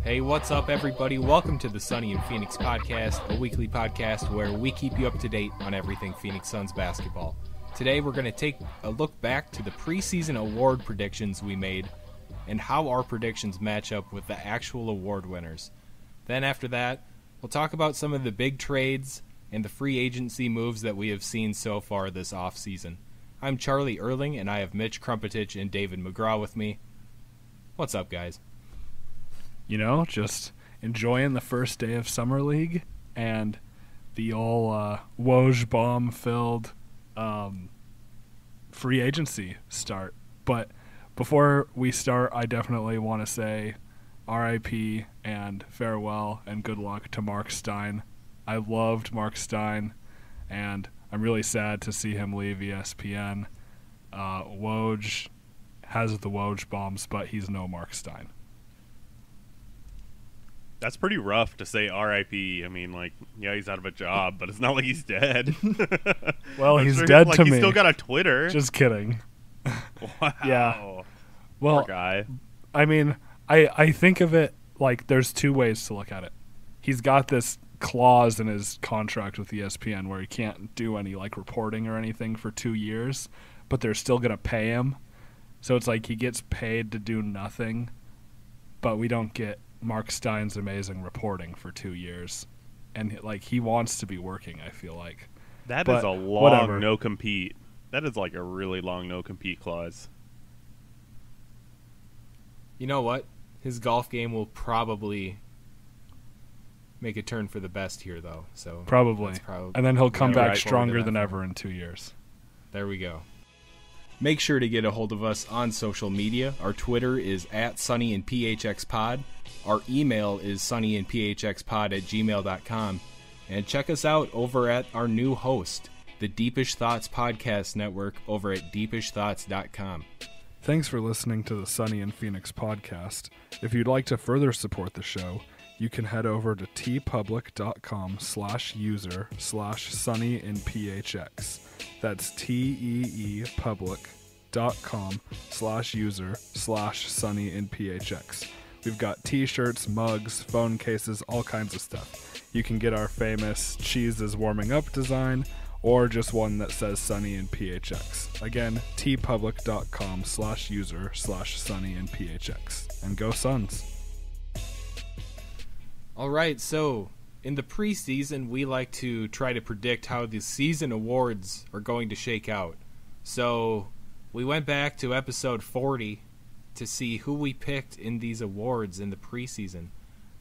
Hey, what's up, everybody? Welcome to the Sunny and Phoenix podcast, a weekly podcast where we keep you up to date on everything Phoenix Suns basketball. Today, we're going to take a look back to the preseason award predictions we made and how our predictions match up with the actual award winners. Then after that, we'll talk about some of the big trades and the free agency moves that we have seen so far this offseason. I'm Charlie Erling, and I have Mitch Krumpetich and David McGraw with me. What's up, guys? You know, just enjoying the first day of Summer League and the all Woj bomb-filled free agency start. But before we start, I definitely want to say RIP and farewell and good luck to Mark Stein. I loved Mark Stein, and I'm really sad to see him leave ESPN. Woj has the Woj bombs, but he's no Mark Stein. That's pretty rough to say R.I.P. I mean, like, yeah, he's out of a job, but it's not like he's dead. Well, he's sure dead to me. He's still got a Twitter. Just kidding. Wow. Yeah. Well, poor guy. I mean, I think of it like there's two ways to look at it. He's got this clause in his contract with ESPN where he can't do any like reporting or anything for 2 years, but they're still going to pay him. So it's like he gets paid to do nothing, but we don't get Mark Stein's amazing reporting for 2 years. And like he wants to be working, I feel like. That is a long no-compete. That is like a really long no-compete clause. You know what? His golf game will probably make a turn for the best here, though. So Probably. And then he'll come back stronger than ever in 2 years. There we go. Make sure to get a hold of us on social media. Our Twitter is @SunnyandPHXPod. Our email is sunnyandphxpod@gmail.com. And check us out over at our new host, the Deepish Thoughts Podcast Network, over at deepishthoughts.com. Thanks for listening to the Sunny and Phoenix podcast. If you'd like to further support the show, you can head over to tpublic.com/user/sunnyandphx. That's teepublic.com/user/sunnyandphx. We've got t-shirts, mugs, phone cases, all kinds of stuff. You can get our famous cheese is warming up design, or just one that says Sunny and PHX. Again, tpublic.com/user/sunnyandphx. And go Suns. All right, so in the preseason, we like to try to predict how the season awards are going to shake out. So we went back to episode 40 to see who we picked in these awards in the preseason.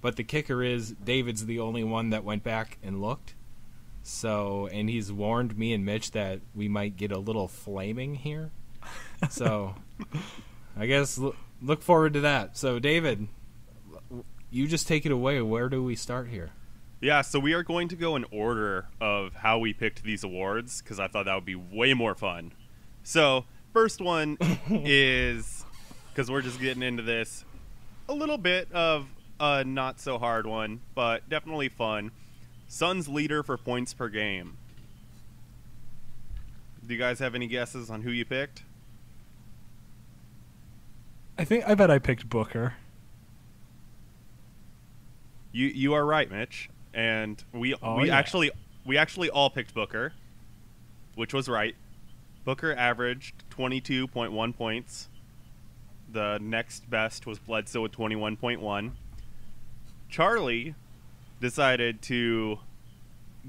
But the kicker is David's the only one that went back and looked. So, and he's warned me and Mitch that we might get a little flaming here. So, I guess look forward to that. So, David, you just take it away. Where do we start here? Yeah, so we are going to go in order of how we picked these awards, because I thought that would be way more fun. So, first one is, because we're just getting into this, a little bit of a not-so-hard one, but definitely fun. Suns leader for points per game. Do you guys have any guesses on who you picked? I bet I picked Booker. You are right, Mitch. And we actually all picked Booker, which was right. Booker averaged 22.1 points. The next best was Bledsoe with 21.1. Charlie decided to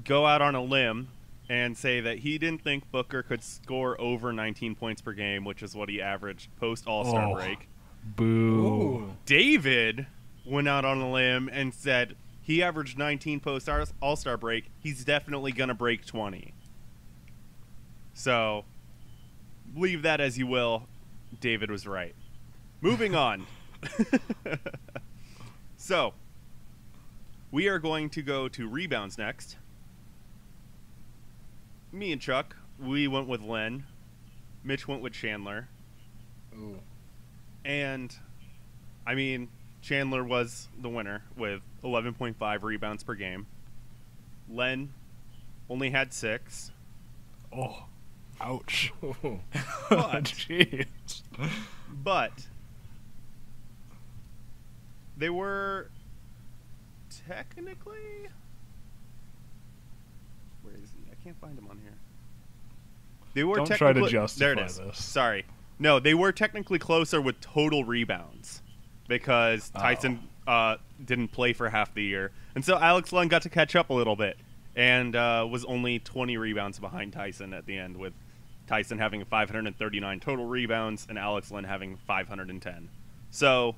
go out on a limb and say that he didn't think Booker could score over 19 points per game, which is what he averaged post All-Star break. Boo. Ooh. David went out on a limb and said he averaged 19 post All-Star break. He's definitely going to break 20. So, leave that as you will. David was right. Moving on. So, we are going to go to rebounds next. Me and Chuck, we went with Len. Mitch went with Chandler. Ooh. And, I mean, Chandler was the winner with 11.5 rebounds per game. Len only had 6. Oh, ouch. But, jeez. But they were technically... Where is he? I can't find him on here. They were Don't try to there justify it is. this. Sorry. No, they were technically closer with total rebounds because Tyson didn't play for half the year. And so Alex Len got to catch up a little bit and was only 20 rebounds behind Tyson at the end, with Tyson having 539 total rebounds and Alex Len having 510. So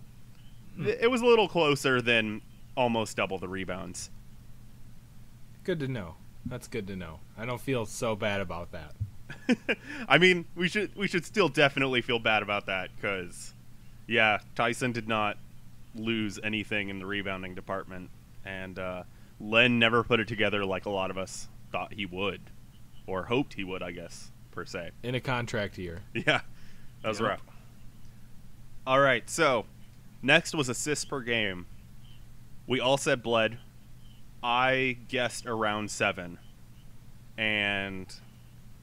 it was a little closer than almost double the rebounds. Good to know. That's good to know. I don't feel so bad about that. I mean, we should still definitely feel bad about that because, yeah, Tyson did not lose anything in the rebounding department, and Len never put it together like a lot of us thought he would, or hoped he would, I guess, per se. In a contract year. Yeah, that was rough. All right, so next was assists per game. We all said Bled. I guessed around 7, and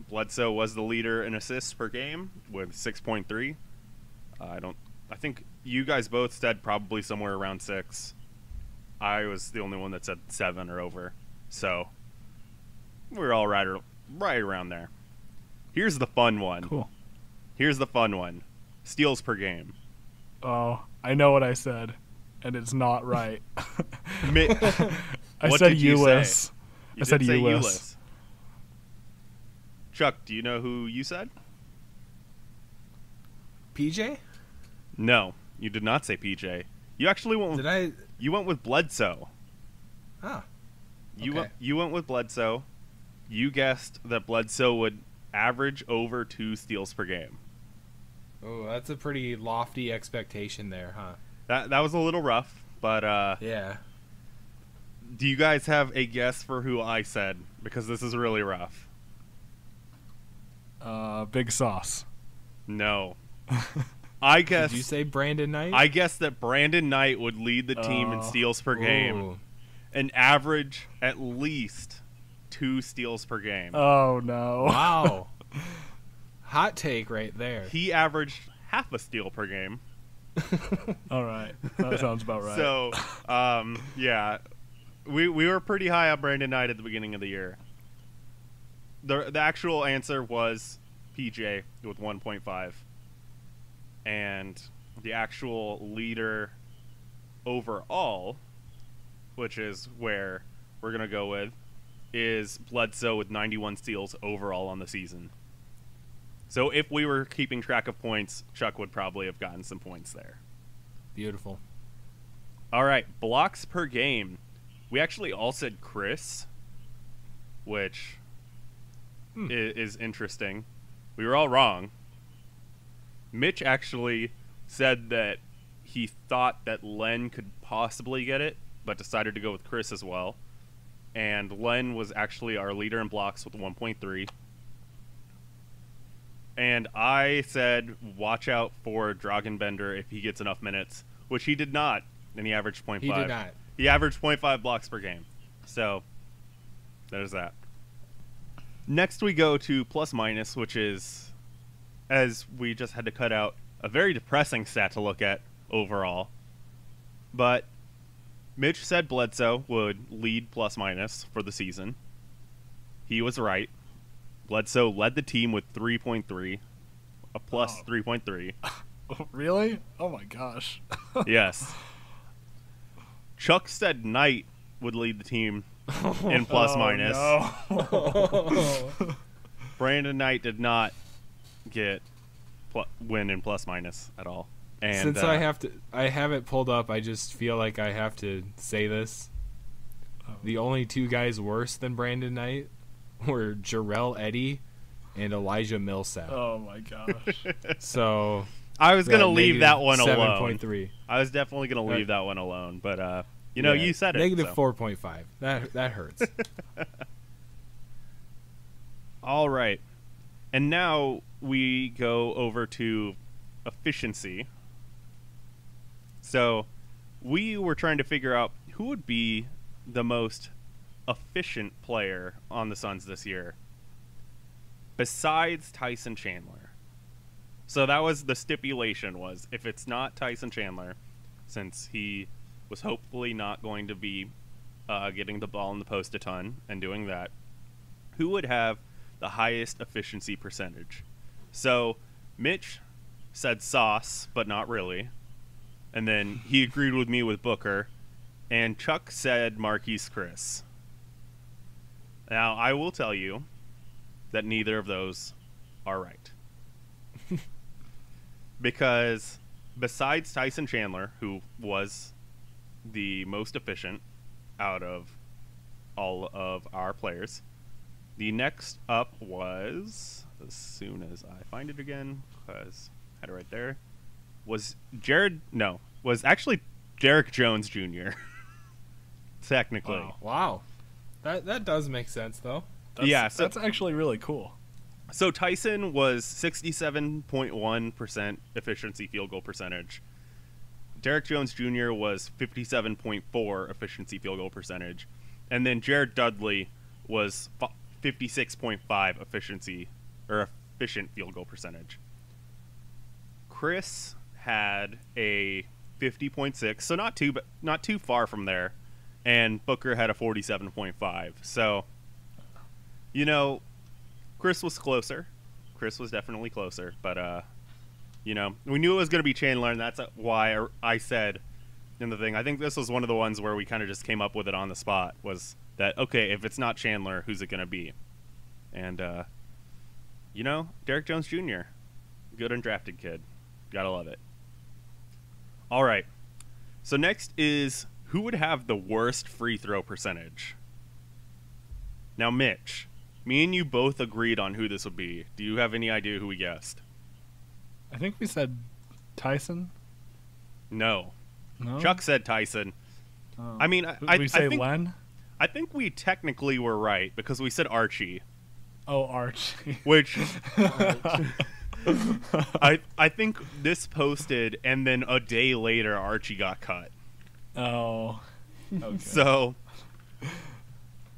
Bledsoe was the leader in assists per game with 6.3. I think you guys both said probably somewhere around 6. I was the only one that said 7 or over. So we're all right around there. Here's the fun one. Cool. Here's the fun one. Steals per game. Oh, I know what I said, and it's not right. I What said did you Ulyss. say? You I said did say Ulyss. Chuck, do you know who you said? PJ? No, you did not say PJ. You actually went with, You went with Bledsoe. Ah. You went with Bledsoe. You guessed that Bledsoe would average over 2 steals per game. Oh, that's a pretty lofty expectation there, huh? That was a little rough, but yeah. Do you guys have a guess for who I said? Because this is really rough. Big Sauce. No. I guess. Did you say Brandon Knight? I guess that Brandon Knight would lead the team in steals per game and average at least 2 steals per game. Oh, no. Wow. Hot take right there. He averaged half a steal per game. All right. That sounds about right. So, yeah. We were pretty high on Brandon Knight at the beginning of the year. The actual answer was PJ with 1.5. And the actual leader overall, which is where we're going to go with, is Bledsoe with 91 steals overall on the season. So if we were keeping track of points, Chuck would probably have gotten some points there. Beautiful. All right, blocks per game. We actually all said Chris, which is interesting. We were all wrong. Mitch actually said that he thought that Len could possibly get it, but decided to go with Chris as well. And Len was actually our leader in blocks with 1.3. And I said, watch out for Dragonbender if he gets enough minutes, which he did not, and he averaged 0.5. He did not. He averaged 0.5 blocks per game. So, there's that. Next we go to plus minus, which is, as we just had to cut out, a very depressing stat to look at overall. But Mitch said Bledsoe would lead plus minus for the season. He was right. Bledsoe led the team with 3.3, a plus 3.3. Really? Oh my gosh. Yes. Chuck said Knight would lead the team in plus minus. No. Brandon Knight did not get win in plus minus at all. And since I have it pulled up, I just feel like I have to say this. The only 2 guys worse than Brandon Knight were Jarrell Eddy and Elijah Millsap. Oh my gosh. So I was going to leave that one alone. 7.3. I was definitely going to leave that one alone, but you said it. Negative so. 4.5. That hurts. All right. And now we go over to efficiency. So we were trying to figure out who would be the most efficient player on the Suns this year besides Tyson Chandler. So that was the stipulation, was if it's not Tyson Chandler, since he was hopefully not going to be getting the ball in the post a ton and doing that. Who would have the highest efficiency percentage? So Mitch said Sauce, but not really. And then he agreed with me with Booker. And Chuck said Marquise Chris. Now, I will tell you that neither of those are right. Because besides Tyson Chandler, who was the most efficient out of all of our players, the next up was, as soon as I find it again, because I had it right there, was actually Derek Jones Jr. Technically. Wow. That does make sense, though. That's actually really cool. So Tyson was 67.1% efficiency field goal percentage. Derek Jones Jr. was 57.4% efficiency field goal percentage. And then Jared Dudley was 56.5% efficient field goal percentage. Chris had a 50.6, so not too far from there. And Booker had a 47.5. So, Chris was closer. Chris was definitely closer. But, we knew it was going to be Chandler, and that's why I said in the thing, I think this was one of the ones where we kind of just came up with it on the spot, was that, okay, if it's not Chandler, who's it going to be? And, Derek Jones Jr., good undrafted kid. Gotta love it. All right. So next is, who would have the worst free throw percentage? Now, Mitch, me and you both agreed on who this would be. Do you have any idea who we guessed? I think we said Tyson. No. No? Chuck said Tyson. Oh. I mean, Did we say Len? I think we technically were right because we said Archie. Oh, Archie. Which I think this posted, and then a day later Archie got cut. Oh. Okay. So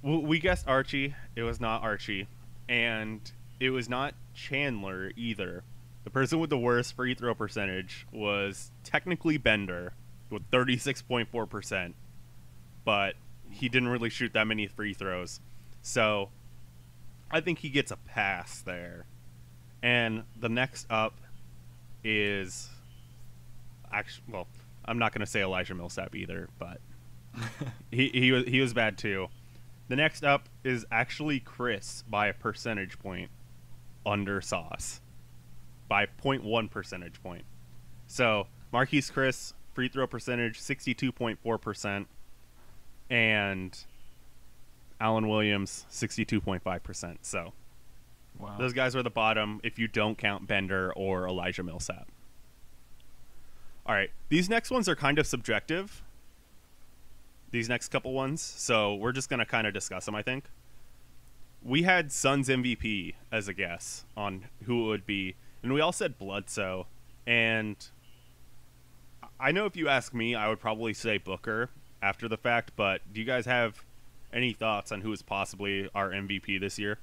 we guessed Archie. It was not Archie, and it was not Chandler either. The person with the worst free throw percentage was technically Bender with 36.4%, but he didn't really shoot that many free throws. So I think he gets a pass there. And the next up is I'm not going to say Elijah Millsap either, but he was bad too. The next up is actually Chris by a percentage point under Sauce. By 0.1 percentage point. So Marquise Chris, free throw percentage 62.4%, and Allen Williams 62.5%. So wow. Those guys are the bottom if you don't count Bender or Elijah Millsap. All right, these next ones are kind of subjective. These next couple ones, so we're just going to kind of discuss them, I think. We had Suns MVP as a guess on who it would be, and we all said Bledsoe. And I know if you ask me, I would probably say Booker after the fact, but do you guys have any thoughts on who is possibly our MVP this year?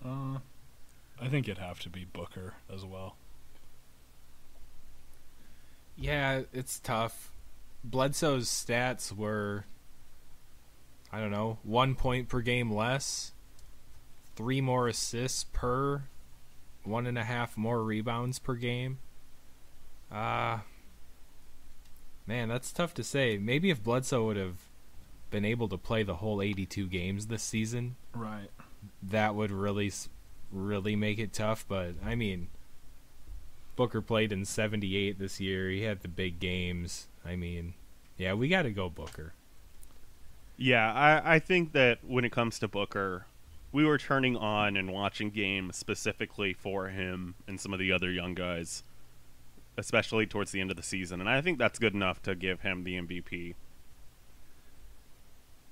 I think it'd have to be Booker as well. Yeah, it's tough. Bledsoe's stats were, 1 point per game less, 3 more assists per, 1.5 more rebounds per game. Man, that's tough to say. Maybe if Bledsoe would have been able to play the whole 82 games this season, right, that would really make it tough. But, Booker played in 78 this year. He had the big games. Yeah, we got to go Booker. Yeah, I think that when it comes to Booker, we were turning on and watching games specifically for him and some of the other young guys, especially towards the end of the season. And I think that's good enough to give him the MVP.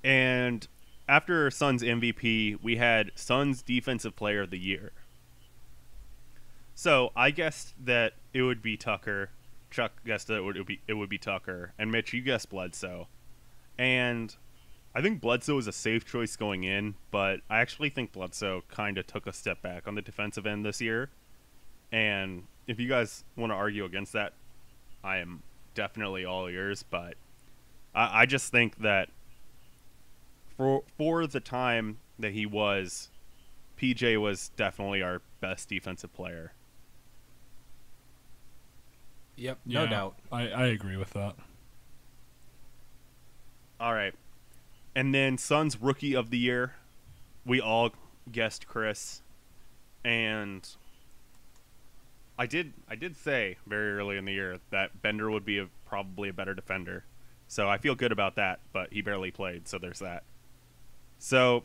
And after Suns MVP, we had Suns Defensive Player of the Year. So I guessed that it would be Tucker. Chuck guessed that it would be Tucker. And Mitch, you guessed Bledsoe. And I think Bledsoe was a safe choice going in, but I actually think Bledsoe kind of took a step back on the defensive end this year. And if you guys want to argue against that, I am definitely all ears, but I just think that for the time that he was, PJ was definitely our best defensive player. Yep, no doubt. I agree with that. All right. And then Suns Rookie of the Year. We all guessed Chris. And I did say very early in the year that Bender would be probably a better defender. So I feel good about that, but he barely played, so there's that. So,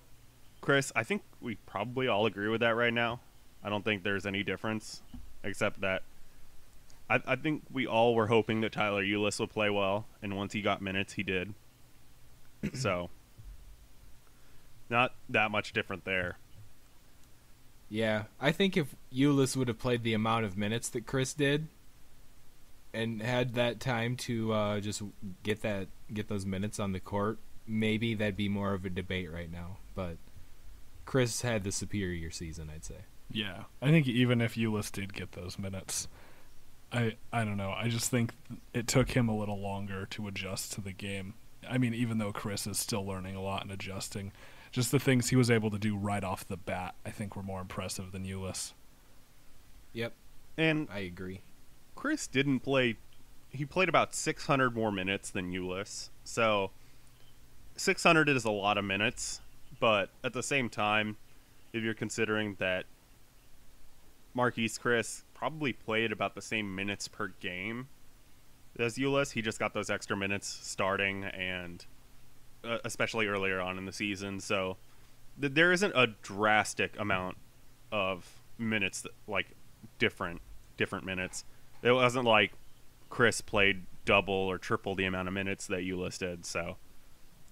Chris, I think we probably all agree with that right now. I don't think there's any difference, except that I think we all were hoping that Tyler Ulis would play well, and once he got minutes, he did. So, not that much different there. Yeah, I think if Ulis would have played the amount of minutes that Chris did, and had that time to just get those minutes on the court, maybe that'd be more of a debate right now. But Chris had the superior season, I'd say. Yeah, I think even if Ulis did get those minutes, I don't know. I just think it took him a little longer to adjust to the game. I mean, even though Chris is still learning a lot and adjusting, just the things he was able to do right off the bat, I think were more impressive than Ulis. Yep, and I agree. Chris didn't play. He played about 600 more minutes than Ulis, so 600 is a lot of minutes. But at the same time, if you're considering that Marquise Chris probably played about the same minutes per game as Ulis, he just got those extra minutes starting and especially earlier on in the season. So there isn't a drastic amount of minutes that, like different minutes. It wasn't like Chris played double or triple the amount of minutes that Ulis did. So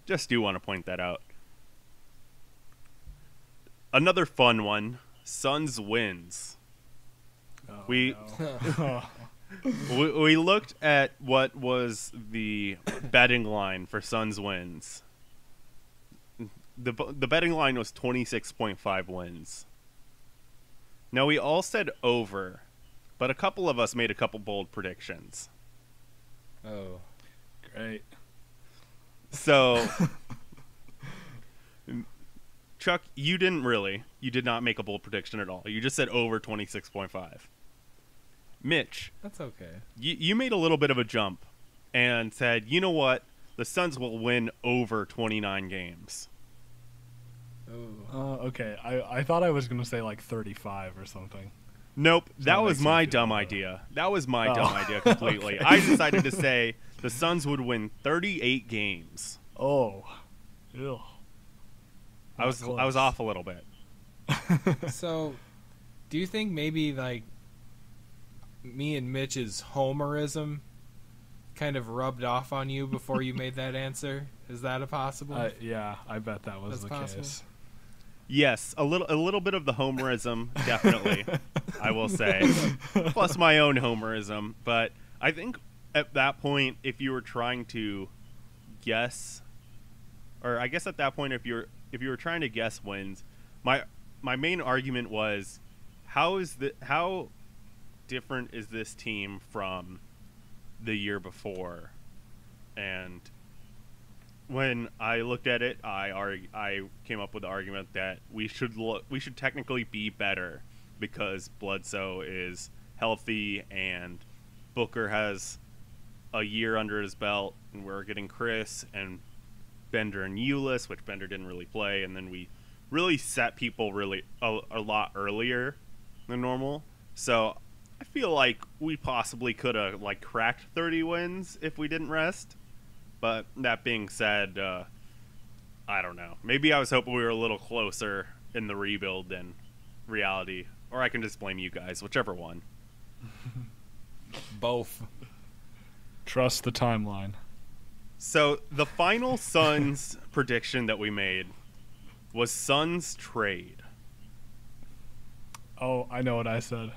just do want to point that out. Another fun one, Suns wins. Oh, we no. we looked at what was the betting line for Suns wins. The betting line was 26.5 wins. Now, we all said over, but a couple of us made a couple bold predictions. Oh, Great. So, Chuck, you did not make a bold prediction at all. You just said over 26.5. Mitch, that's okay. You made a little bit of a jump and said, you know what? The Suns will win over 29 games. Oh. Okay. I thought I was going to say like 35 or something. Nope, So that that was makes me my feel dumb better. idea. That was my dumb idea completely. Okay. I decided to say the Suns would win 38 games. Oh. Ew. I was off a little bit. So, do you think maybe like me and Mitch's homerism kind of rubbed off on you before you made that answer? Is that a possible? Yeah, I bet that was That's the possible. case. Yes, a little bit of the homerism, definitely, I will say. Plus my own homerism. But I think at that point, if you were trying to guess, or I guess at that point, if you were trying to guess wins, my main argument was how different is this team from the year before? And when I looked at it, I came up with the argument that we should technically be better because Bledsoe is healthy and Booker has a year under his belt, and we're getting Chris and Bender and Ulis, which Bender didn't really play, and then we really set people really a lot earlier than normal. So I feel like we possibly could have like cracked 30 wins if we didn't rest. But that being said, I don't know. Maybe I was hoping we were a little closer in the rebuild than reality. Or I can just blame you guys, whichever one. Both. Trust the timeline. So the final Suns prediction that we made was Suns trade. Oh, I know what I said.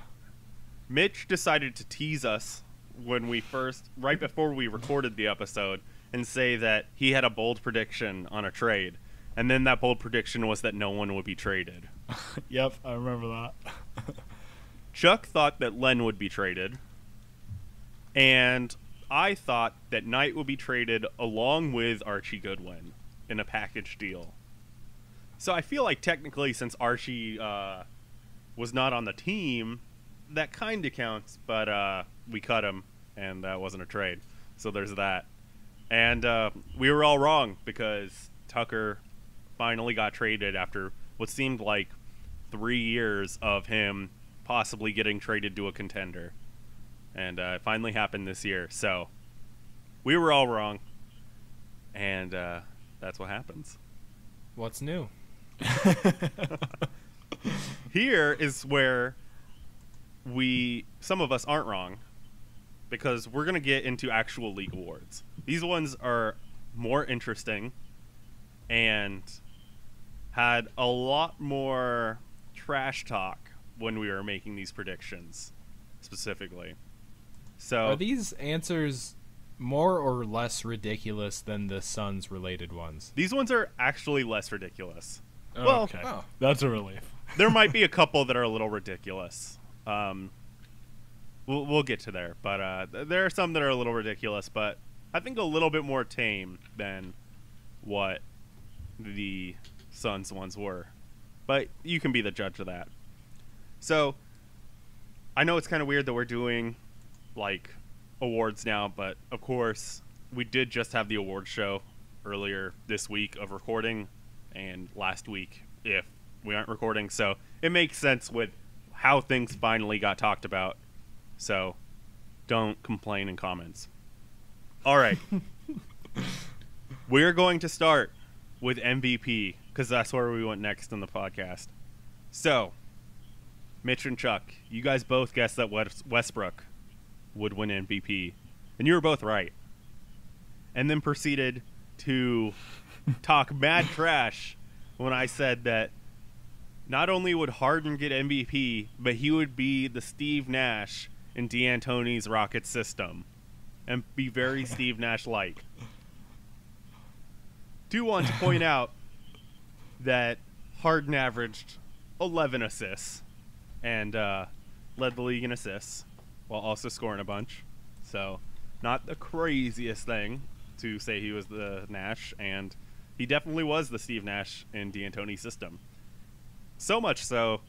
Mitch decided to tease us right before we recorded the episode, and say that he had a bold prediction on a trade. And then that bold prediction was that no one would be traded. Yep, I remember that. Chuck thought that Len would be traded. And I thought that Knight would be traded along with Archie Goodwin in a package deal. So I feel like technically, since Archie was not on the team, that kind of counts, but we cut him, and that wasn't a trade. So there's that. And we were all wrong, because Tucker finally got traded after what seemed like 3 years of him possibly getting traded to a contender. And it finally happened this year. So we were all wrong. And that's what happens. What's new? Here is where some of us aren't wrong, because we're going to get into actual league awards. These ones are more interesting and had a lot more trash talk when we were making these predictions, specifically. So, are these answers more or less ridiculous than the Suns related ones? These ones are actually less ridiculous. Oh, well, okay. That's a relief. There might be a couple that are a little ridiculous. We'll get to there, but there are some that are a little ridiculous, but I think a little bit more tame than what the Suns ones were. But you can be the judge of that. So, I know it's kind of weird that we're doing, like, awards now, but of course, we did just have the awards show earlier this week of recording, and last week if we aren't recording, so it makes sense with how things finally got talked about. So, don't complain in comments. All right. We're going to start with MVP, because that's where we went next in the podcast. So, Mitch and Chuck, you guys both guessed that Westbrook would win MVP, and you were both right. And then proceeded to talk mad trash when I said that not only would Harden get MVP, but he would be the Steve Nash in D'Antoni's Rocket system and be very Steve Nash-like. Do want to point out that Harden averaged 11 assists and led the league in assists while also scoring a bunch. So, not the craziest thing to say he was the Nash, and he definitely was the Steve Nash in D'Antoni's system. So much so,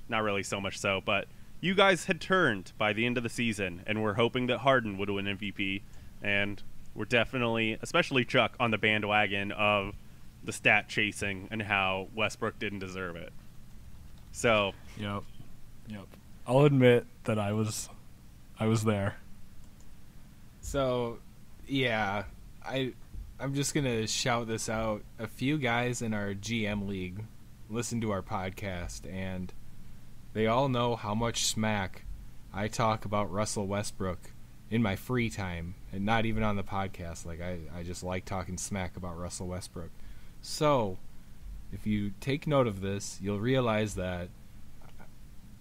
not really so much so, but you guys had turned by the end of the season and were hoping that Harden would win MVP, and we're definitely, especially Chuck, on the bandwagon of the stat chasing and how Westbrook didn't deserve it. So, Yep. I'll admit that I was there. So, yeah, I'm just going to shout this out. A few guys in our GM league listen to our podcast, and they all know how much smack I talk about Russell Westbrook in my free time, and not even on the podcast. Like, I just like talking smack about Russell Westbrook. So, if you take note of this, you'll realize that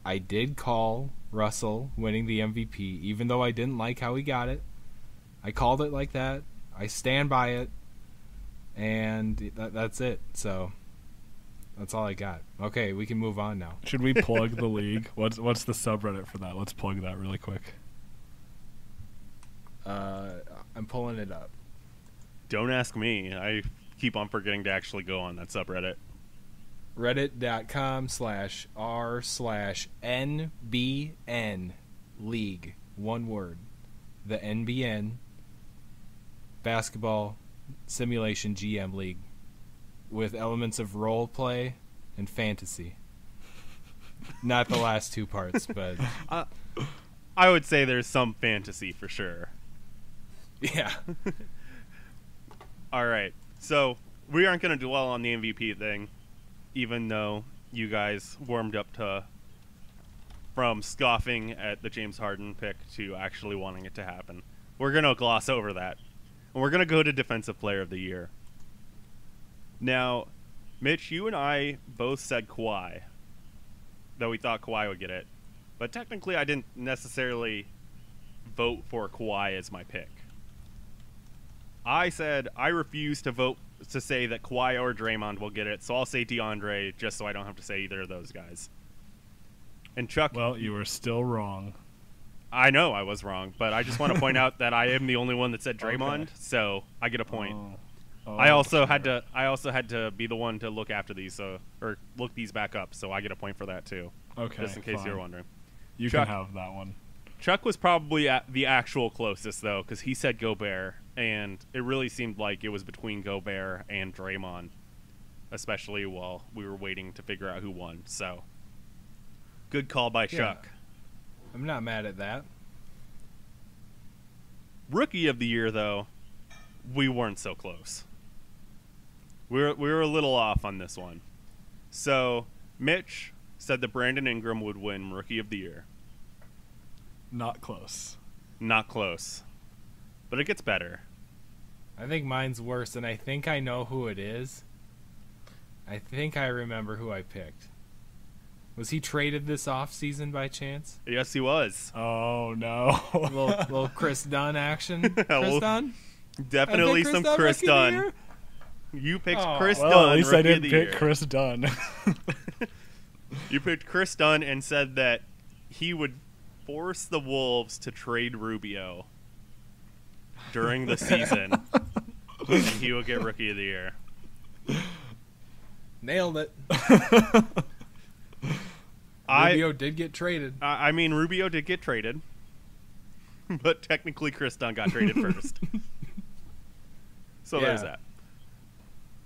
I did call Russell winning the MVP, even though I didn't like how he got it. I called it like that. I stand by it, and that's it. So that's all I got. Okay, we can move on now. Should we plug the league? What's the subreddit for that? Let's plug that really quick. I'm pulling it up. don't ask me. I keep on forgetting to actually go on that subreddit. Reddit.com/r/NBN League. One word. The NBN Basketball Simulation GM League, with elements of role play and fantasy. Not the last two parts, but I would say there's some fantasy for sure. yeah. All right, so we aren't going to dwell on the MVP thing, even though you guys warmed up from scoffing at the James Harden pick to actually wanting it to happen. We're going to gloss over that, and we're going to go to Defensive Player of the Year. Now, Mitch, you and I both said Kawhi, though we thought Kawhi would get it. But technically, I didn't necessarily vote for Kawhi as my pick. I said I refuse to vote to say that Kawhi or Draymond will get it, so I'll say DeAndre just so I don't have to say either of those guys. And Chuck... Well, you were still wrong. I know I was wrong, but I just want to point out that I am the only one that said Draymond, Okay. so I get a point. Oh, I also sure. had to be the one to look after these, or look these back up, so I get a point for that too. Okay, Just in case fine. you were wondering. You Chuck. can have that one. Chuck was probably the actual closest though, because he said Gobert, and it really seemed like it was between Gobert and Draymond, especially while we were waiting to figure out who won. So, good call by Chuck. I'm not mad at that. Rookie of the year though, we weren't so close. We were a little off on this one. So, Mitch said that Brandon Ingram would win Rookie of the Year. Not close. Not close. But it gets better. I think mine's worse, and I think I know who it is. I think I remember who I picked. Was he traded this offseason by chance? Yes, he was. Oh no. little Chris Dunn action? Chris Well, Dunn? Definitely some Chris Rookie of the Dunn. Year? You picked Oh. Chris Well, Dunn. at least I Rookie of didn't the pick Year. Chris Dunn. You picked Chris Dunn and said that he would force the Wolves to trade Rubio during the season, and he would get Rookie of the Year. Nailed it. Rubio did get traded. I mean, Rubio did get traded, but technically Chris Dunn got traded first. So Yeah. there's that.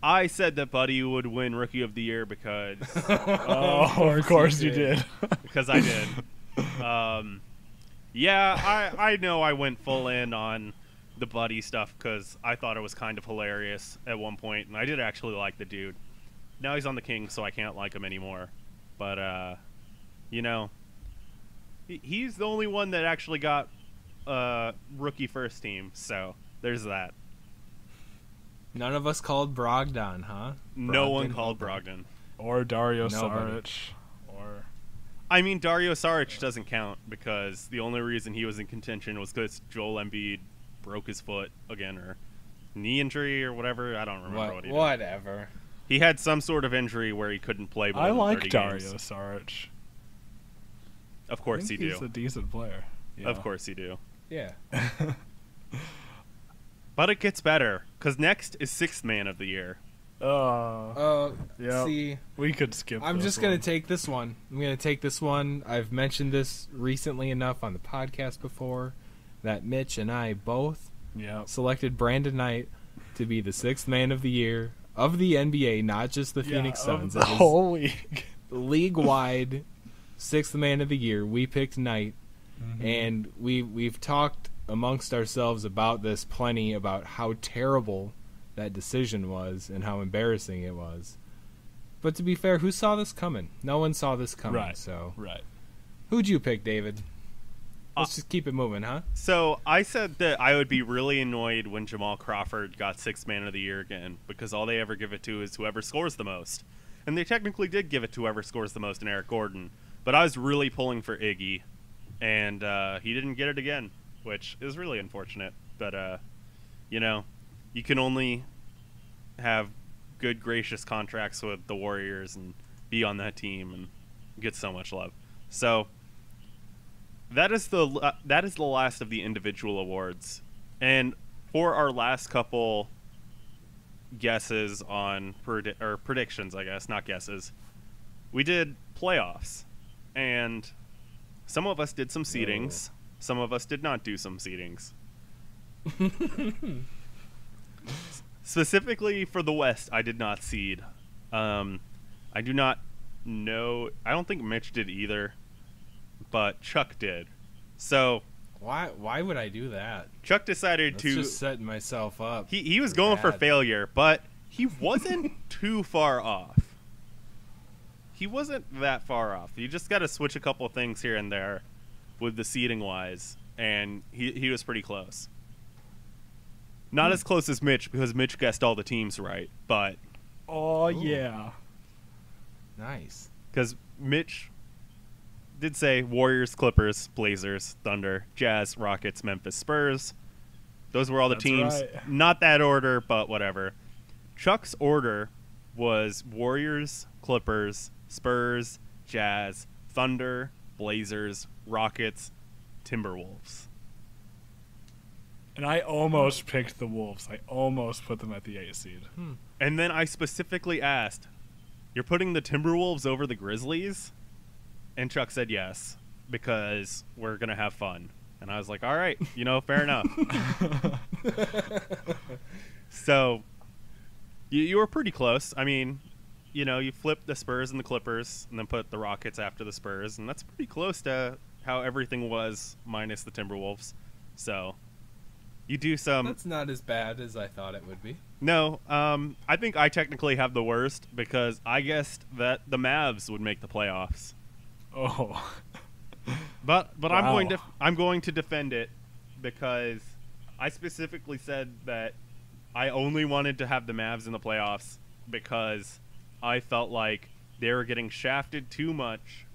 I said that Buddy would win Rookie of the Year because Oh, of course you did. because I did. Yeah, I know I went full in on the Buddy stuff because I thought it was kind of hilarious at one point, and I did actually like the dude. Now he's on the Kings, so I can't like him anymore. But, you know, he's the only one that actually got rookie first team, so there's that. None of us called Brogdon, huh? No one Brogdon? called Brogdon. Or Dario Nobody. Saric. Or I mean, Dario Saric doesn't count because the only reason he was in contention was because Joel Embiid broke his foot again, or knee injury or whatever. I don't remember what he did. Whatever. He had some sort of injury where he couldn't play more I than like 30 Dario games. Saric. Of I course think you he's do. a decent player. Yeah. Of course you do. Yeah. But it gets better, because next is Sixth Man of the Year. Yep. See, We could skip I'm this just going one. to take this one. I'm going to take this one. I've mentioned this recently enough on the podcast before that Mitch and I both Yep. selected Brandon Knight to be the Sixth Man of the Year of the NBA, not just the Phoenix Suns. The It was whole league. league-wide Sixth Man of the Year. We picked Knight, and we've talked amongst ourselves about this plenty, about how terrible that decision was and how embarrassing it was. But to be fair, who saw this coming? No one saw this coming. Right. So Right. who'd you pick, David? Let's just keep it moving, huh? So I said that I would be really annoyed when Jamal Crawford got Sixth Man of the Year again, because all they ever give it to is whoever scores the most. And they technically did give it to whoever scores the most in Eric Gordon. But I was really pulling for Iggy, and he didn't get it again, which is really unfortunate. But, you know, you can only have good, gracious contracts with the Warriors and be on that team and get so much love. So that is the last of the individual awards. And for our last couple guesses on predictions, I guess, not guesses, we did playoffs. And some of us did some seedings. Some of us did not do some seedings. Specifically for the West, I did not seed. I do not know. I don't think Mitch did either, but Chuck did. So Why would I do that? Chuck decided That's to. just setting myself up. He was going for bad. failure, but he wasn't too far off. He wasn't that far off. You just got to switch a couple of things here and there with the seeding wise, and he was pretty close. Not as close as Mitch, because Mitch guessed all the teams right, but Oh, yeah. Nice. because Mitch did say Warriors, Clippers, Blazers, Thunder, Jazz, Rockets, Memphis, Spurs. Those were all the That's teams. right. Not that order, but whatever. Chuck's order was Warriors, Clippers, Spurs, Jazz, Thunder, Blazers, Rockets, Timberwolves. And I almost picked the Wolves. I almost put them at the 8 seed. And then I specifically asked, "You're putting the Timberwolves over the Grizzlies?" And Chuck said yes, because we're going to have fun. And I was like, all right, fair enough. So you were pretty close. I mean, you flipped the Spurs and the Clippers and then put the Rockets after the Spurs. And that's pretty close to how everything was minus the Timberwolves. So you do some... That's not as bad as I thought it would be. No, I think I technically have the worst because I guessed that the Mavs would make the playoffs. Oh. But Wow. I'm going to defend it because I specifically said that I only wanted to have the Mavs in the playoffs because I felt like they were getting shafted too much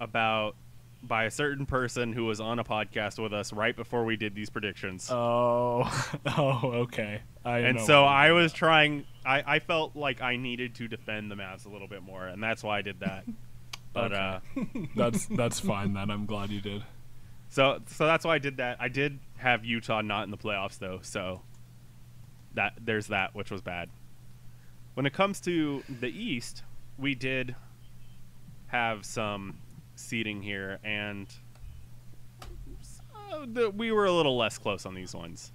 by a certain person who was on a podcast with us right before we did these predictions. Oh, okay. And so I was trying. I felt like I needed to defend the Mavs a little bit more, and that's why I did that. But Okay. That's fine then. I'm glad you did. So that's why I did that. I did have Utah not in the playoffs though, so there's that, which was bad. When it comes to the East, we did have some seeding here, and we were a little less close on these ones.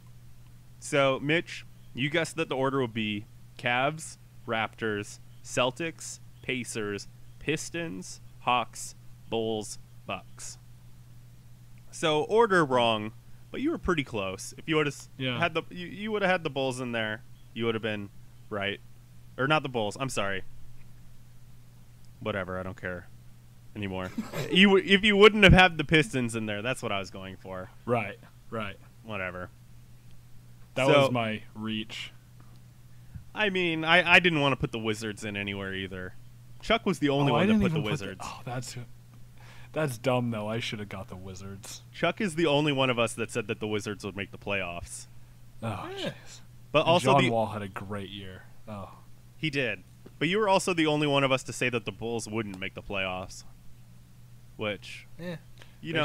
So, Mitch, you guessed that the order would be Cavs, Raptors, Celtics, Pacers, Pistons, Hawks, Bulls, Bucks. So, order wrong, but you were pretty close. If you would have had you would have had the Bulls in there, you would have been right. Or not the Bulls, I'm sorry. Whatever, I don't care anymore. If you wouldn't have had the Pistons in there, that's what I was going for. Right. Whatever. That was my reach. I mean, I didn't want to put the Wizards in anywhere either. Chuck was the only one that put the Wizards. That's dumb, though. I should have got the Wizards. Chuck is the only one of us that said that the Wizards would make the playoffs. Oh, jeez. But and also John Wall had a great year. Oh. He did. But you were also the only one of us to say that the Bulls wouldn't make the playoffs. Which, they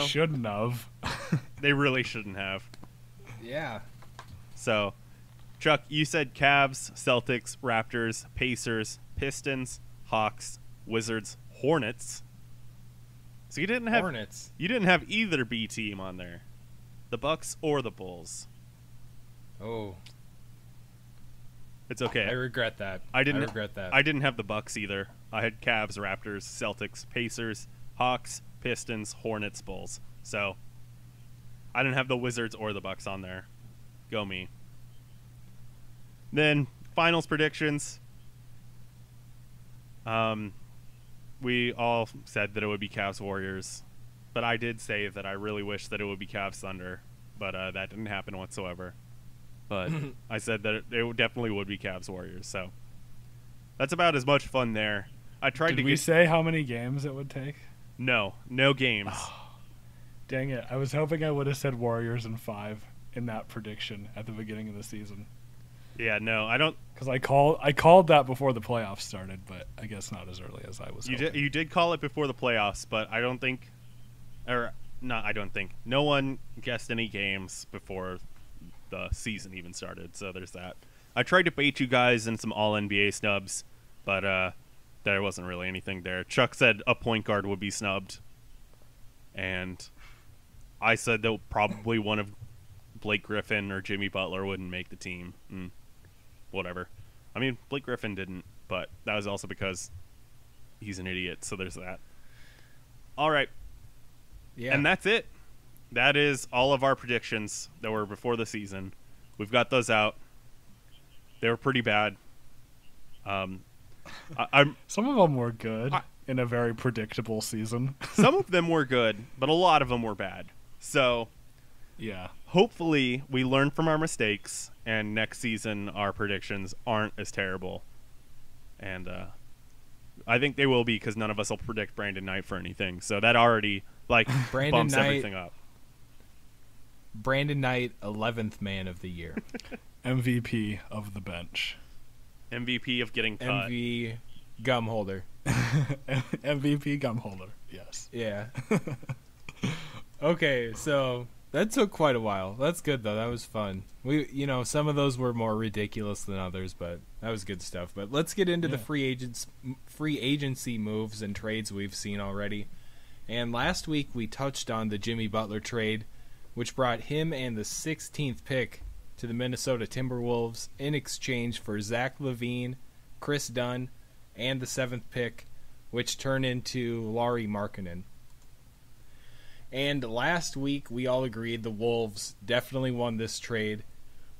shouldn't have. They really shouldn't have. Yeah. So, Chuck, you said Cavs, Celtics, Raptors, Pacers, Pistons, Hawks, Wizards, Hornets. So you didn't have Hornets. You didn't have either B team on there, the Bucks or the Bulls. Oh, it's okay. I regret that. I didn't have the Bucks either. I had Cavs, Raptors, Celtics, Pacers, Hawks, Pistons, Hornets, Bulls. So I didn't have the Wizards or the Bucks on there. Go me. Then finals predictions. We all said that it would be Cavs Warriors, but I did say that I really wish that it would be Cavs Thunder, but that didn't happen whatsoever. But I said that it definitely would be Cavs Warriors, so that's about as much fun there. I tried Did we say how many games it would take? No games. Oh, dang it! I was hoping I would have said Warriors in 5 in that prediction at the beginning of the season. Yeah, no, I don't. Because I called that before the playoffs started, but I guess not as early as I was. You did call it before the playoffs, but I don't think, or not. I don't think no one guessed any games before the season even started. So there's that. I tried to bait you guys in some All NBA snubs, but there wasn't really anything there. Chuck said a point guard would be snubbed, and I said that probably one of Blake Griffin or Jimmy Butler wouldn't make the team. Whatever. I mean, Blake Griffin didn't, but that was also because he's an idiot, so there's that. All right. Yeah. And that's it. That is all of our predictions that were before the season. We've got those out. They were pretty bad. Some of them were good in a very predictable season. Some of them were good, but a lot of them were bad. So, yeah. Hopefully, we learn from our mistakes, and next season our predictions aren't as terrible. And I think they will be because none of us will predict Brandon Knight for anything. So that already bumps everything up. Brandon Knight, 11th man of the year. MVP of the bench. MVP of getting cut. MVP gum holder. MVP gum holder. Yes. Yeah. Okay, so that took quite a while. That's good though. That was fun. Some of those were more ridiculous than others, but that was good stuff. But let's get into the free agency moves and trades we've seen already. And last week we touched on the Jimmy Butler trade, which brought him and the 16th pick to the Minnesota Timberwolves in exchange for Zach LaVine, Chris Dunn, and the 7th pick, which turned into Lauri Markkanen. And last week, we all agreed the Wolves definitely won this trade,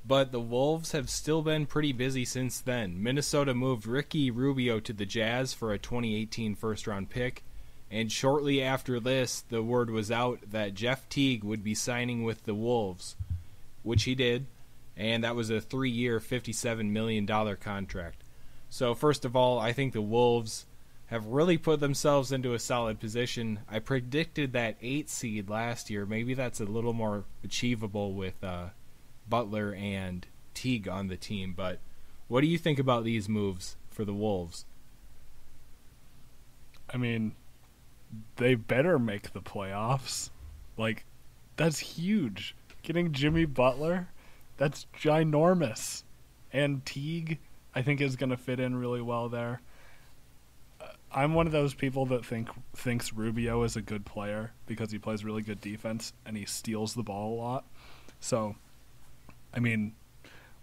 but the Wolves have still been pretty busy since then. Minnesota moved Ricky Rubio to the Jazz for a 2018 first-round pick, and shortly after this, the word was out that Jeff Teague would be signing with the Wolves, which he did, and that was a 3-year, $57 million contract. So first of all, I think the Wolves have really put themselves into a solid position. I predicted that 8 seed last year. Maybe that's a little more achievable with Butler and Teague on the team. But what do you think about these moves for the Wolves? I mean, they better make the playoffs. Like, that's huge. Getting Jimmy Butler, that's ginormous. And Teague, I think, is going to fit in really well there. I'm one of those people that thinks Rubio is a good player because he plays really good defense and he steals the ball a lot. So, I mean,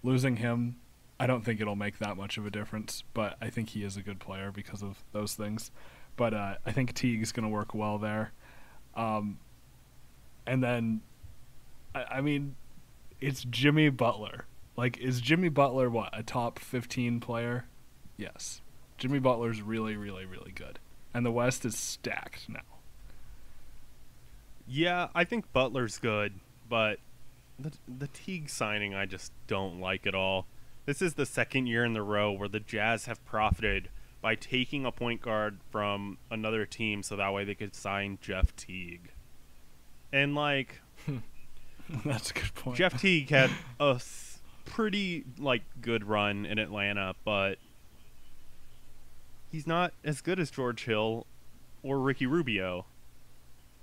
losing him, I don't think it'll make that much of a difference, but I think he is a good player because of those things. But I think Teague's going to work well there. And then, I mean, it's Jimmy Butler. Like, is Jimmy Butler, a top 15 player? Yes. Jimmy Butler's really, really, really good. And the West is stacked now. Yeah, I think Butler's good, but the Teague signing I just don't like at all. This is the second year in a row where the Jazz have profited by taking a point guard from another team so that way they could sign Jeff Teague. And, like... That's a good point. Jeff Teague had a pretty, good run in Atlanta, but... he's not as good as George Hill or Ricky Rubio.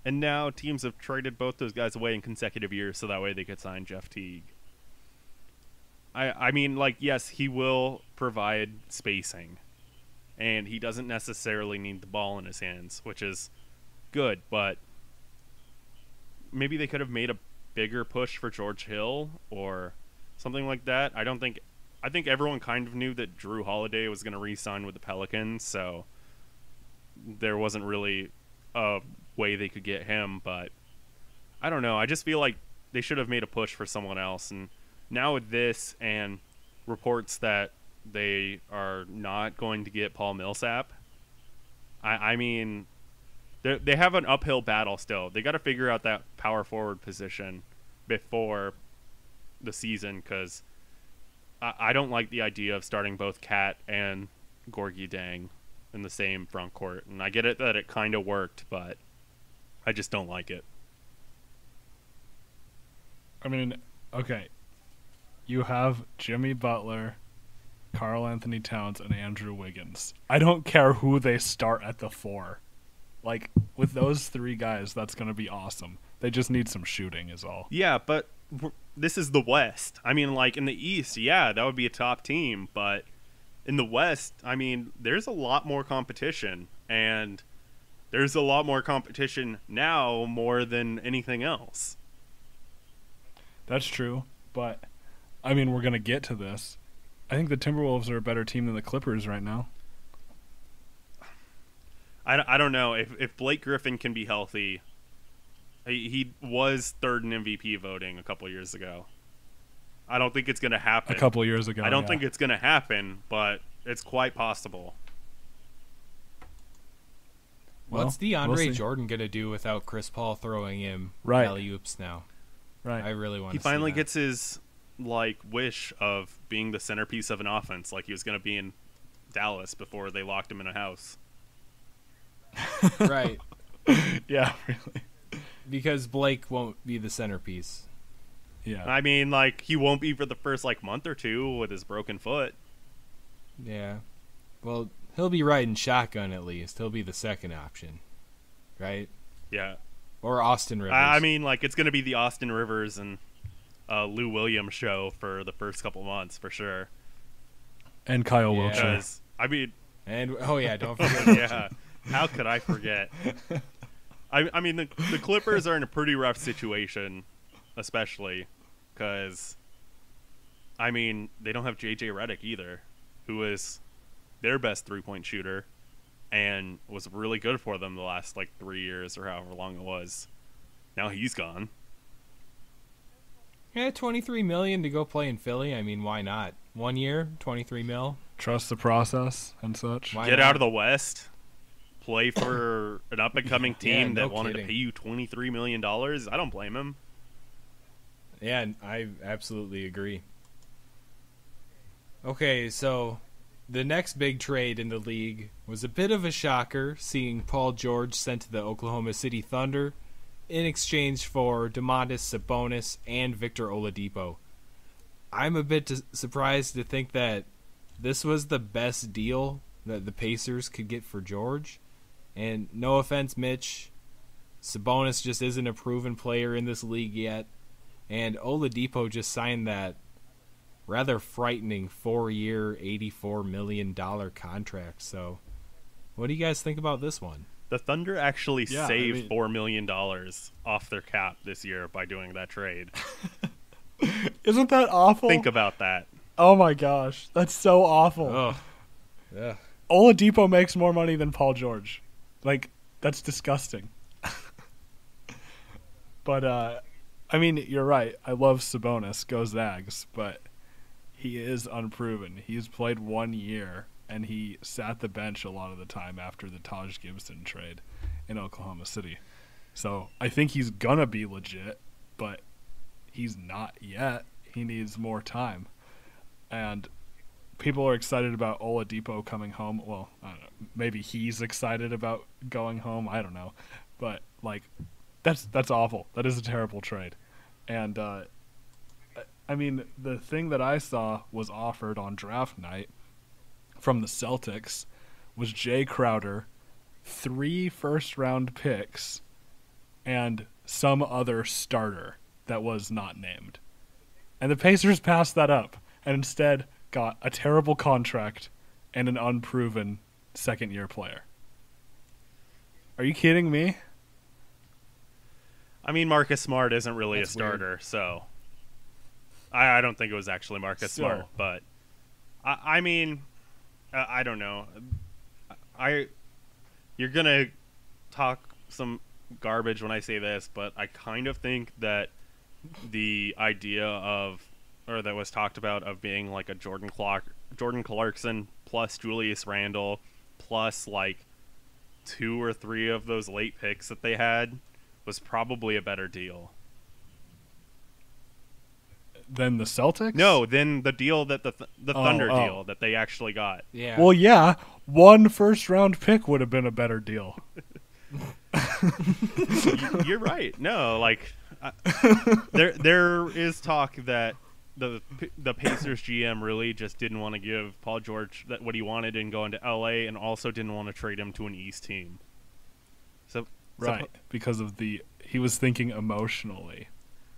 And now teams have traded both those guys away in consecutive years so that way they could sign Jeff Teague. I mean, yes, he will provide spacing. And he doesn't necessarily need the ball in his hands, which is good. But maybe they could have made a bigger push for George Hill or something like that. I think everyone kind of knew that Drew Holiday was going to re-sign with the Pelicans, so there wasn't really a way they could get him, but I don't know. I just feel like they should have made a push for someone else, and now with this and reports that they are not going to get Paul Millsap, I mean, they have an uphill battle still. They got to figure out that power forward position before the season, because I don't like the idea of starting both Cat and Gorgie Dang in the same front court. And I get it that it kind of worked, but I just don't like it. I mean, okay. You have Jimmy Butler, Karl Anthony Towns, and Andrew Wiggins. I don't care who they start at the 4. Like, with those 3 guys, that's going to be awesome. They just need some shooting is all. Yeah, but this is the West. I mean, in the East, yeah, that would be a top team. But in the West, I mean, there's a lot more competition. And there's a lot more competition now more than anything else. That's true. But, I mean, we're going to get to this. I think the Timberwolves are a better team than the Clippers right now. I don't know. If Blake Griffin can be healthy... He was third in MVP voting a couple years ago. I don't think it's going to happen. A couple years ago, I don't think it's going to happen, but it's quite possible. What's DeAndre Jordan going to do without Chris Paul throwing him alley-oops now? Right. I really want to see that. He finally gets his wish of being the centerpiece of an offense like he was going to be in Dallas before they locked him in a house. Right. Yeah, really. Because Blake won't be the centerpiece. Yeah. I mean, he won't be for the first, month or two with his broken foot. Yeah. Well, he'll be riding shotgun at least. He'll be the second option. Right? Yeah. Or Austin Rivers. I mean, like, it's going to be the Austin Rivers and Lou Williams show for the first couple months, for sure. And Kyle Wiltshire. Because, I mean... And, oh, yeah, don't forget. Yeah. How could I forget? I mean, the Clippers are in a pretty rough situation, especially because, I mean, they don't have J.J. Redick either, who is their best three-point shooter and was really good for them the last, 3 years or however long it was. Now he's gone. Yeah, $23 million to go play in Philly. I mean, why not? 1 year, $23 million. Trust the process and such. Get out of the West. Play for an up-and-coming team that wanted to pay you $23 million. I don't blame him. Yeah, I absolutely agree. Okay, so the next big trade in the league was a bit of a shocker, seeing Paul George sent to the Oklahoma City Thunder in exchange for Domantas Sabonis and Victor Oladipo. I'm a bit surprised to think that this was the best deal that the Pacers could get for George. And no offense, Mitch, Sabonis just isn't a proven player in this league yet. And Oladipo just signed that rather frightening 4-year, $84 million contract. So what do you guys think about this one? The Thunder actually saved $4 million off their cap this year by doing that trade. Isn't that awful? Think about that. Oh my gosh, that's so awful. Oh, yeah. Oladipo makes more money than Paul George. That's disgusting. But, I mean, you're right. I love Sabonis, go Zags, but he is unproven. He's played 1 year, and he sat the bench a lot of the time after the Taj Gibson trade in Oklahoma City. So I think he's going to be legit, but he's not yet. He needs more time. And people are excited about Oladipo coming home. Well, I don't know. Maybe he's excited about going home. I don't know. But, that's awful. That is a terrible trade. And, I mean, the thing that I saw was offered on draft night from the Celtics was Jay Crowder, 3 first-round picks, and some other starter that was not named. And the Pacers passed that up and instead got a terrible contract and an unproven second-year player. Are you kidding me? I mean, Marcus Smart isn't really That's a starter, weird. So I don't think it was actually Marcus Smart. But I mean, I don't know. You're gonna talk some garbage when I say this, but I kind of think that the idea that was talked about of being like a Jordan Clarkson plus Julius Randle plus 2 or 3 of those late picks that they had was probably a better deal. Than the Celtics? No, than the deal that the Thunder deal that they actually got. Yeah. Well, yeah, 1 first-round pick would have been a better deal. You're right. No, there is talk that the Pacers GM really just didn't want to give Paul George what he wanted and go into LA, and also didn't want to trade him to an East team. Right, because of he was thinking emotionally.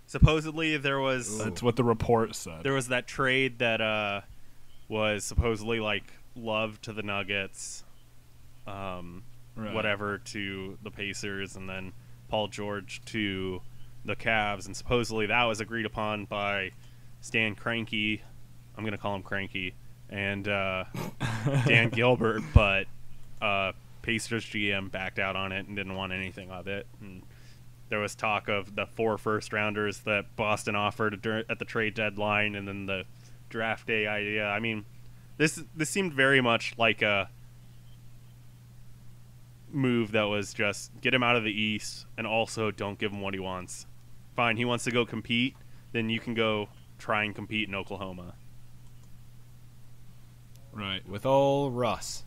Supposedly there was... That's what the report said. There was that trade that was supposedly Love to the Nuggets, whatever to the Pacers, and then Paul George to the Cavs, and supposedly that was agreed upon by Stan Kroenke. I'm going to call him Cranky, and Dan Gilbert, but Pacers GM backed out on it and didn't want anything of it. And there was talk of the 4 first-rounders that Boston offered at the trade deadline, and then the draft day idea. I mean, this seemed very much like a move that was just get him out of the East and also don't give him what he wants. Fine, he wants to go compete, then you can go try and compete in Oklahoma. Right. With old Russ.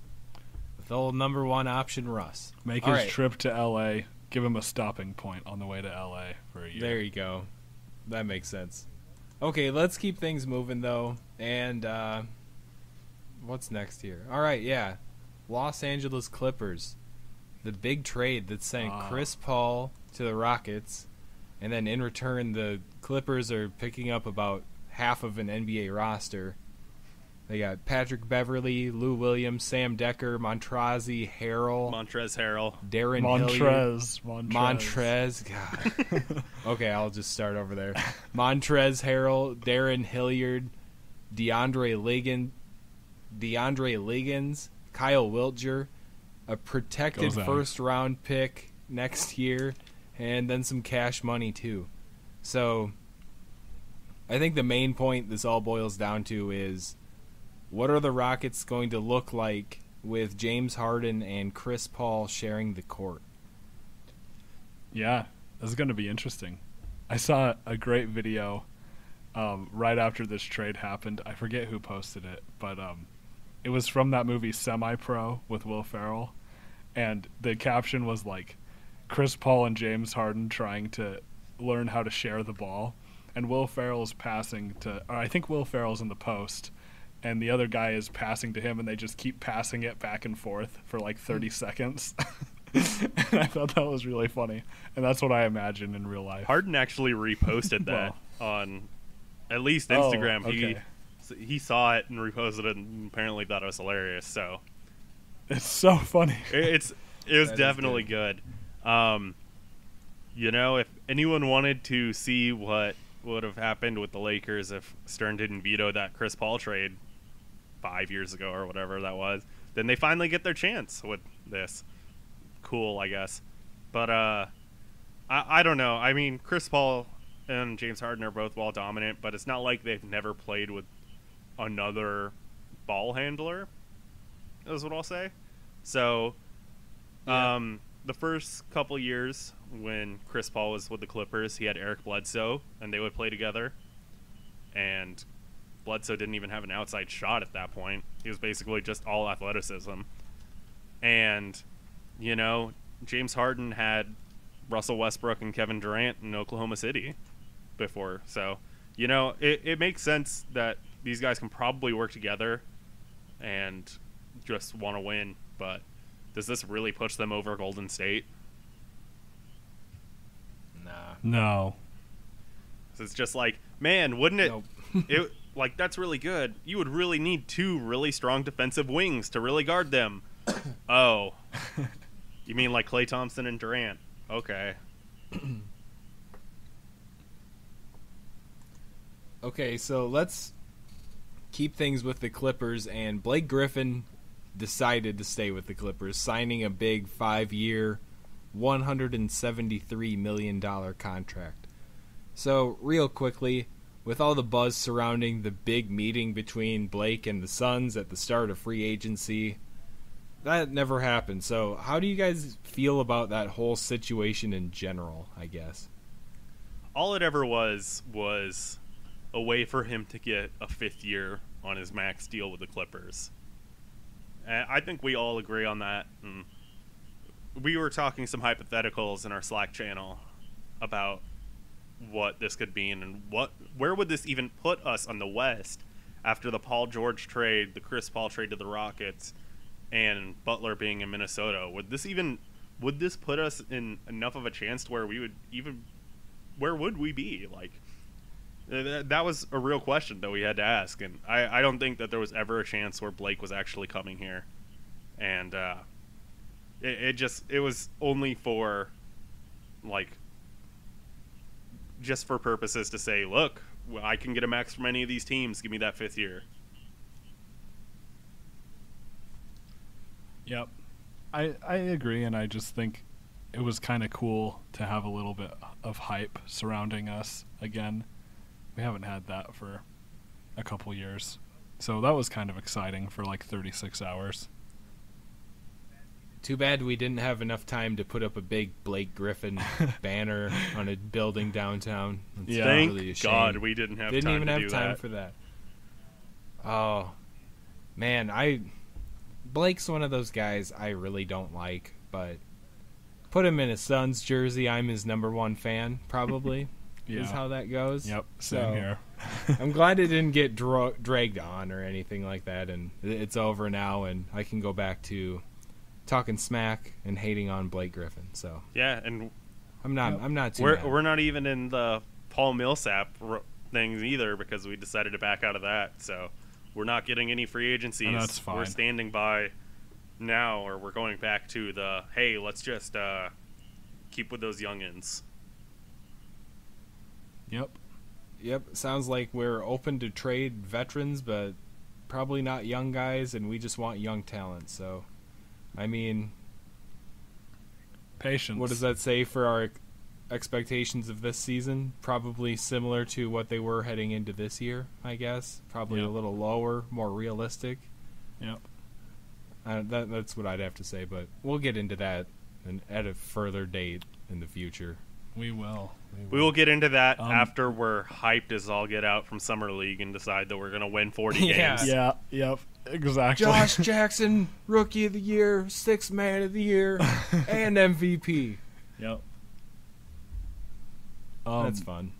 With old number 1 option Russ. Make his trip to L.A., give him a stopping point on the way to L.A. for a year. There you go. That makes sense. Okay, let's keep things moving, though. And what's next here? All right, yeah. Los Angeles Clippers. The big trade that sent Chris Paul to the Rockets, and then in return the Clippers are picking up about half of an NBA roster. They got Patrick Beverley, Lou Williams, Sam Decker, Montrezl Harrell, Darren Hilliard. Montrez. God. Okay, I'll just start over there. Montrezl Harrell, Darren Hilliard, DeAndre Liggins, Kyle Wiltjer, a protected first-round pick next year, and then some cash money too. So I think the main point this all boils down to is, what are the Rockets going to look like with James Harden and Chris Paul sharing the court? Yeah, this is going to be interesting. I saw a great video right after this trade happened. I forget who posted it, but it was from that movie Semi-Pro with Will Ferrell, and the caption was like, Chris Paul and James Harden trying to learn how to share the ball, and Will Ferrell's passing to, or I think Will Ferrell's in the post, and the other guy is passing to him, and they just keep passing it back and forth for like 30 seconds. And I thought that was really funny, and that's what I imagine in real life. Harden actually reposted that on at least Instagram. Okay. He saw it and reposted it, and apparently thought it was hilarious. So it's so funny. It was definitely good. You know, if anyone wanted to see what would have happened with the Lakers if Stern didn't veto that Chris Paul trade 5 years ago or whatever that was, then they finally get their chance with this. Cool, I guess. But I don't know. I mean, Chris Paul and James Harden are both well dominant, but it's not like they've never played with another ball handler, is what I'll say. So the first couple years when Chris Paul was with the Clippers, he had Eric Bledsoe, and they would play together. And Bledsoe didn't even have an outside shot at that point. He was basically just all athleticism. And, you know, James Harden had Russell Westbrook and Kevin Durant in Oklahoma City before. So, you know, it makes sense that these guys can probably work together and just want to win. But does this really push them over Golden State? Nah. No. So it's just like, man, wouldn't it... Nope. It like, that's really good. You would really need two really strong defensive wings to really guard them. Oh. You mean like Klay Thompson and Durant? Okay. Okay, so let's keep things with the Clippers, and Blake Griffin decided to stay with the Clippers, signing a big 5-year, $173 million contract. So, real quickly, with all the buzz surrounding the big meeting between Blake and the Suns at the start of free agency, that never happened. So, how do you guys feel about that whole situation in general, I guess? All it ever was a way for him to get a 5th year on his max deal with the Clippers. And I think we all agree on that. And we were talking some hypotheticals in our Slack channel about what this could mean and where would this even put us on the West after the Paul George trade, the Chris Paul trade to the Rockets, and Butler being in Minnesota. Would this put us in enough of a chance to where where would we be? Like, that was a real question that we had to ask, and I don't think that there was ever a chance where Blake was actually coming here. And it was only for, like, just for purposes to say, look, I can get a max from any of these teams. Give me that 5th year. Yep. I agree, and I just think it was kind of cool to have a little bit of hype surrounding us again. We haven't had that for a couple years. So that was kind of exciting for like 36 hours. Too bad we didn't have enough time to put up a big Blake Griffin banner on a building downtown. It's Thank really a shame. God we didn't have Didn't time even to have do time that. for that. Oh, man, Blake's one of those guys I really don't like, but put him in a Suns jersey, I'm his number one fan, probably, is how that goes. Yep, same here. I'm glad it didn't get dragged on or anything like that, and it's over now, and I can go back to talking smack and hating on Blake Griffin. So Yeah, and I'm not too. We're not even in the Paul Millsap things either because we decided to back out of that. So we're not getting any free agencies. And that's fine. We're standing by now, or we're going back to the hey, let's just keep with those youngins. Yep. Sounds like we're open to trade veterans, but probably not young guys, and we just want young talent. So, I mean, patience. What does that say for our expectations of this season? Probably similar to what they were heading into this year, I guess. Probably a little lower, more realistic. Yep. That's what I'd have to say, but we'll get into that at a further date in the future. We will. We will get into that after we're hyped as all get out from Summer League and decide that we're going to win 40 games. Yeah, yep, exactly. Josh Jackson, Rookie of the Year, Sixth Man of the Year, and MVP. Yep. That's fun.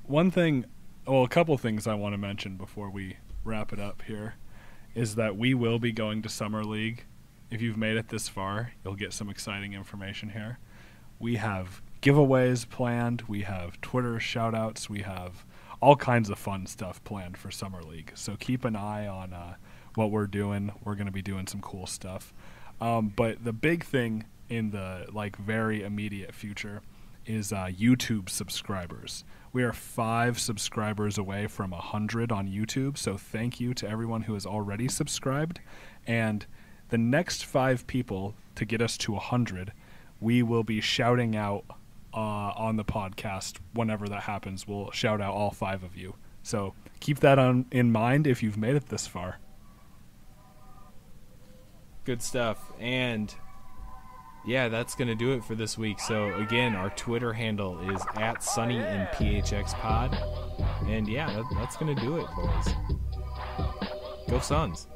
One thing, a couple things I want to mention before we wrap it up here is that we will be going to Summer League. If you've made it this far, you'll get some exciting information here. We have giveaways planned. We have Twitter shout-outs. We have all kinds of fun stuff planned for Summer League. So keep an eye on what we're doing. We're going to be doing some cool stuff. But the big thing in the very immediate future is YouTube subscribers. We are 5 subscribers away from 100 on YouTube. So thank you to everyone who has already subscribed. And the next 5 people to get us to 100, we will be shouting out on the podcast whenever that happens. We'll shout out all 5 of you. So keep that in mind if you've made it this far. Good stuff. And yeah, that's going to do it for this week. So again, our Twitter handle is @SunnyandPHXPod. And yeah, that's going to do it, boys. Go Suns.